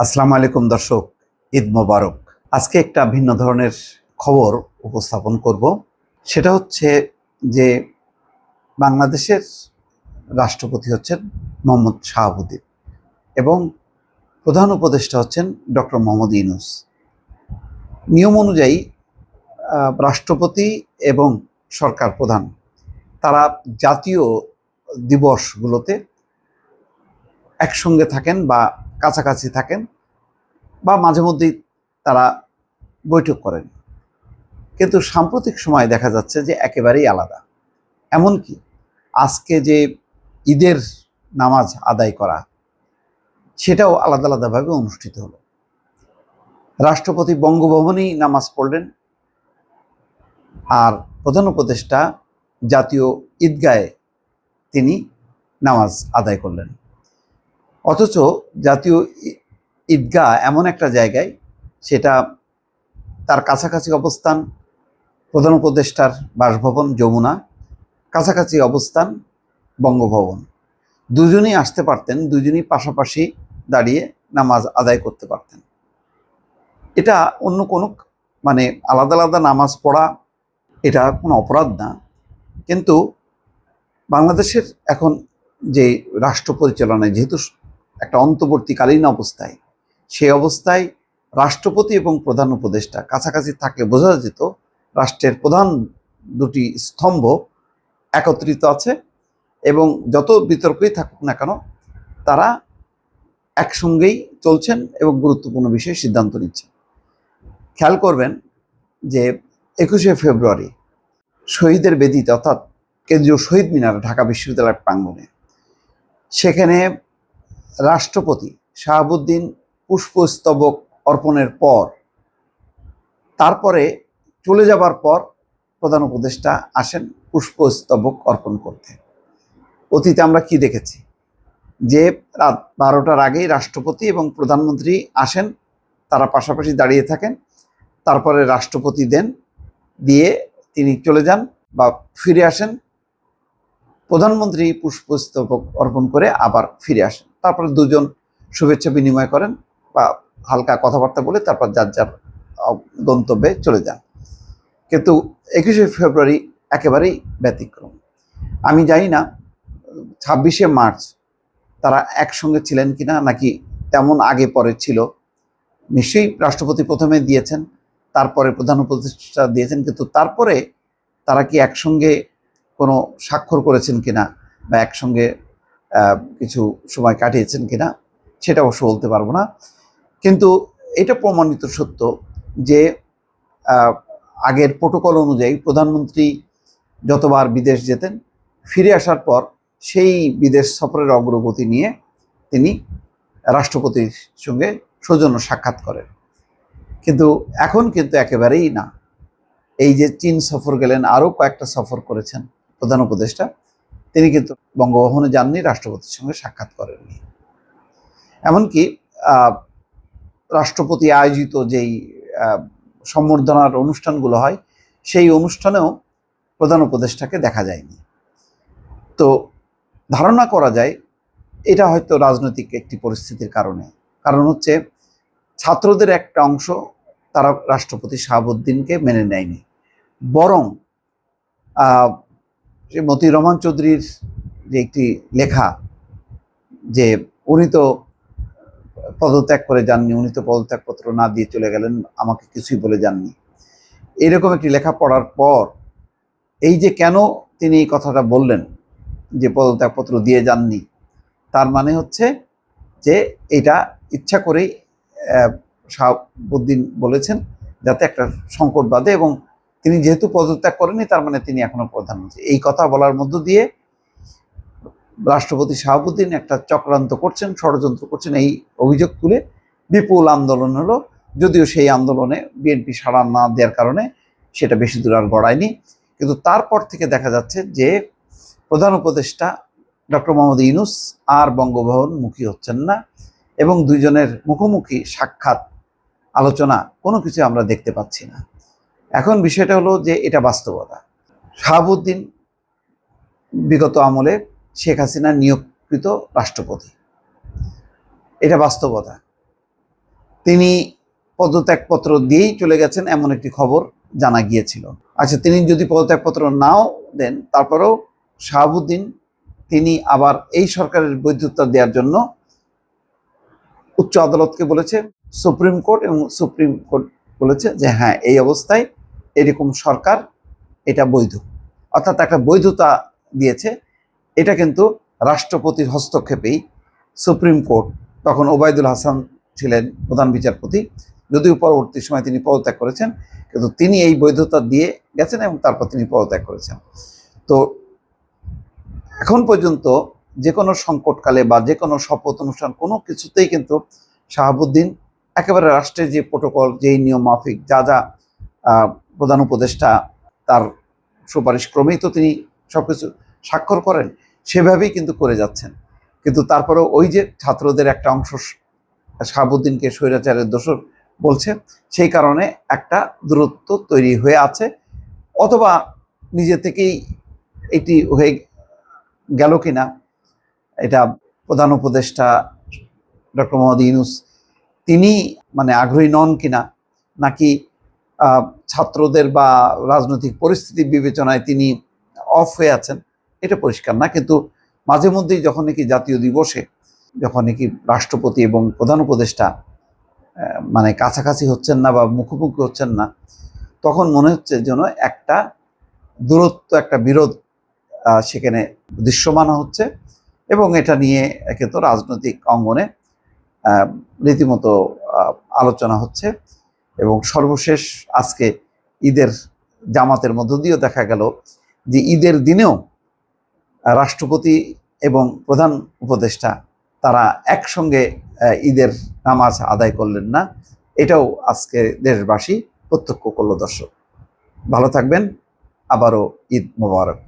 আসসালামু আলাইকুম দর্শক, ঈদ মোবারক। আজকে একটা ভিন্ন ধরনের খবর উপস্থাপন করব। সেটা হচ্ছে যে বাংলাদেশের রাষ্ট্রপতি হচ্ছেন মোহাম্মদ শাহাবুদ্দিন এবং প্রধান উপদেষ্টা হচ্ছেন ডক্টর মোহাম্মদ ইউনূস। নিয়ম অনুযায়ী রাষ্ট্রপতি এবং সরকার প্রধান তারা জাতীয় দিবসগুলোতে একসঙ্গে থাকেন বা কাছাকাছি থাকেন বা মাঝে মধ্যেই তারা বৈঠক করেন। কিন্তু সাম্প্রতিক সময় দেখা যাচ্ছে যে একেবারেই আলাদা। এমনকি আজকে যে ঈদের নামাজ আদায় করা, সেটাও আলাদা আলাদাভাবে অনুষ্ঠিত হলো। রাষ্ট্রপতি বঙ্গভবনেই নামাজ পড়লেন, আর প্রধান উপদেষ্টা জাতীয় ঈদগাহে তিনি নামাজ আদায় করলেন। অথচ জাতীয় ঈদগাহ এমন একটা জায়গায়, সেটা তার কাছাকাছি অবস্থান প্রধান উপদেষ্টার বাসভবন যমুনা, কাছাকাছি অবস্থান বঙ্গভবন। দুজনেই আসতে পারতেন, দুজনেই পাশাপাশি দাঁড়িয়ে নামাজ আদায় করতে পারতেন। এটা অন্য কোনো আলাদা আলাদা নামাজ পড়া, এটা কোনো অপরাধ না। কিন্তু বাংলাদেশের এখন যে রাষ্ট্র পরিচালনায় যেহেতু একটা অন্তর্বর্তীকালীন অবস্থায়, সেই অবস্থায় রাষ্ট্রপতি এবং প্রধান উপদেষ্টা কাছাকাছি থাকলে বোঝা যেত রাষ্ট্রের প্রধান দুটি স্তম্ভ একত্রিত আছে এবং যত বিতর্কই থাকুক না কেন তারা একসঙ্গেই চলছেন এবং গুরুত্বপূর্ণ বিষয়ে সিদ্ধান্ত নিচ্ছেন। খেয়াল করবেন যে 21শে ফেব্রুয়ারি শহীদের বেদিতে, অর্থাৎ কেন্দ্রীয় শহীদ মিনার ঢাকা বিশ্ববিদ্যালয়ের প্রাঙ্গণে, সেখানে রাষ্ট্রপতি শাহাবুদ্দিন পুষ্পস্তবক অর্পণের পর, তারপরে চলে যাবার পর প্রধান উপদেষ্টা আসেন পুষ্পস্তবক অর্পণ করতে। অতীতে আমরা কি দেখেছি যে রাত 12টার আগেই রাষ্ট্রপতি এবং প্রধানমন্ত্রী আসেন, তারা পাশাপাশি দাঁড়িয়ে থাকেন, তারপরে রাষ্ট্রপতি দেন, দিয়ে তিনি চলে যান বা ফিরে আসেন, প্রধানমন্ত্রী পুষ্পস্তবক অর্পণ করে আবার ফিরে আসেন, তারপরে দুজন শুভেচ্ছা বিনিময় করেন বা হালকা কথাবার্তা বলে তারপর যার যার গন্তব্যে চলে যান। কিন্তু 21শে ফেব্রুয়ারি একেবারেই ব্যতিক্রম। আমি জানি না 26শে মার্চ তারা একসঙ্গে ছিলেন কিনা, নাকি তেমন আগে পরে ছিল। নিশ্চয়ই রাষ্ট্রপতি প্রথমে দিয়েছেন, তারপরে প্রধান উপদেষ্টা দিয়েছেন, কিন্তু তারপরে তারা কি একসঙ্গে কোনো স্বাক্ষর করেছেন কিনা বা একসঙ্গে কিছু সময় কাটিয়েছেন কিনা সেটা অবশ্য বলতে পারবো না। কিন্তু এটা প্রমাণিত সত্য যে আগের প্রোটোকল অনুযায়ী প্রধানমন্ত্রী যতবার বিদেশ যেতেন, ফিরে আসার পর সেই বিদেশ সফরের অগ্রগতি নিয়ে তিনি রাষ্ট্রপতির সঙ্গে সৌজন্য সাক্ষাৎ করেন। কিন্তু এখন কিন্তু একেবারেই না। এই যে চীন সফর গেলেন, আরও কয়েকটা সফর করেছেন প্রধান উপদেষ্টা, তিনি কিন্তু বঙ্গভবনে যাননি, রাষ্ট্রপতির সঙ্গে সাক্ষাৎ করেননি। এমনকি রাষ্ট্রপতি আয়োজিত যেই সম্বর্ধনার অনুষ্ঠানগুলো হয়, সেই অনুষ্ঠানেও প্রধান উপদেষ্টাকে দেখা যায়নি। তো ধারণা করা যায় এটা হয়তো রাজনৈতিক একটি পরিস্থিতির কারণে। কারণ হচ্ছে ছাত্রদের একটা অংশ তারা রাষ্ট্রপতি শাহাবুদ্দিনকে মেনে নেয়নি, বরং মতিউর রহমান চৌধুরীর যে একটি লেখা, যে উনি তো পদত্যাগ করে যাননি, উনি তো পদত্যাগপত্র না দিয়ে চলে গেলেন, আমাকে কিছুই বলে যাননি, এরকম একটি লেখা পড়ার পর এই যে কেন তিনি এই কথাটা বললেন যে পদত্যাগপত্র দিয়ে যাননি, তার মানে হচ্ছে যে এটা ইচ্ছা করেই শাহাবুদ্দিন বলেছেন যাতে একটা সংকট বাধে, এবং তিনি যেহেতু পদত্যাগ করেননি তার মানে তিনি এখনো প্রধানমন্ত্রী। এই কথা বলার মধ্য দিয়ে রাষ্ট্রপতি শাহাবুদ্দিন একটা চক্রান্ত করছেন, ষড়যন্ত্র করছেন, এই অভিযোগ তুলে বিপুল আন্দোলন হলো। যদিও সেই আন্দোলনে বিএনপি সাড়া না দেওয়ার কারণে সেটা বেশি দূর আর গড়ায়নি। কিন্তু তারপর থেকে দেখা যাচ্ছে যে প্রধান উপদেষ্টা ডক্টর মোহাম্মদ ইউনূস আর বঙ্গভবন মুখী হচ্ছেন না, এবং দুইজনের মুখোমুখি সাক্ষাৎ, আলোচনা কোনো কিছু আমরা দেখতে পাচ্ছি না। এখন বিষয়টা হলো যে এটা বাস্তবতা। শাহাবুদ্দিন বিগত আমলে শেখ হাসিনা নিয়োগকৃত রাষ্ট্রপতি, এটা বাস্তবতা। তিনি পদত্যাগপত্র দিয়েই চলে গেছেন এমন একটি খবর জানা গিয়েছিল। আচ্ছা, তিনি যদি পদত্যাগপত্র নাও দেন, তারপরেও শাহাবুদ্দিন তিনি আবার এই সরকারের বৈধতা দেওয়ার জন্য উচ্চ আদালতকে বলেছে, সুপ্রিম কোর্ট, এবং সুপ্রিম কোর্ট বলেছে যে হ্যাঁ, এই অবস্থায় এরকম সরকার এটা বৈধ, অর্থাৎ একটা বৈধতা দিয়েছে। এটা কিন্তু রাষ্ট্রপতির হস্তক্ষেপেই সুপ্রিম কোর্ট, তখন ওবায়দুল হাসান ছিলেন প্রধান বিচারপতি, যদিও পরবর্তী সময় তিনি পদত্যাগ করেছেন, কিন্তু তিনি এই বৈধতা দিয়ে গেছেন এবং তারপর তিনি পদত্যাগ করেছেন। তো এখন পর্যন্ত যে কোনো সংকটকালে বা যে কোনো শপথ অনুষ্ঠান কোনো কিছুতেই কিন্তু শাহাবুদ্দিন একেবারে রাষ্ট্রের যে প্রোটোকল, যেই নিয়ম মাফিক যা যা প্রধান উপদেষ্টা তার সুপারিশ ক্রমেই তো তিনি সবকিছু স্বাক্ষর করেন, সেভাবেই কিন্তু করে যাচ্ছেন। কিন্তু তারপরেও ওই যে ছাত্রদের একটা অংশ শাহাবুদ্দিনকে স্বৈরাচারের দোষর বলছে, সেই কারণে একটা দূরত্ব তৈরি হয়ে আছে, অথবা নিজে থেকেই এটি হয়ে গেল কিনা, এটা প্রধান উপদেষ্টা ডক্টর মোহাম্মদ ইউনূস তিনি মানে আগ্রহী নন কিনা, নাকি ছাত্রদের বা রাজনৈতিক পরিস্থিতি বিবেচনায় তিনি অফ হয়ে আছেন, এটা পরিষ্কার না। কিন্তু মাঝে মধ্যেই যখন নাকি জাতীয় দিবসে, যখন নাকি রাষ্ট্রপতি এবং প্রধান উপদেষ্টা মানে কাছাকাছি হচ্ছেন না বা মুখোমুখি হচ্ছেন না, তখন মনে হচ্ছে যেন একটা দূরত্ব, একটা বিরোধ সেখানে দৃশ্যমান হচ্ছে, এবং এটা নিয়ে কিন্তু রাজনৈতিক অঙ্গনে রীতিমতো আলোচনা হচ্ছে। এবং সর্বশেষ আজকে ঈদের জামাতের মধ্য দিয়েও দেখা গেল যে ঈদের দিনেও রাষ্ট্রপতি এবং প্রধান উপদেষ্টা তারা একসঙ্গে ঈদের নামাজ আদায় করলেন না। এটাও আজকে দেশবাসী প্রত্যক্ষ করল। দর্শক ভালো থাকবেন, আবারও ঈদ মোবারক।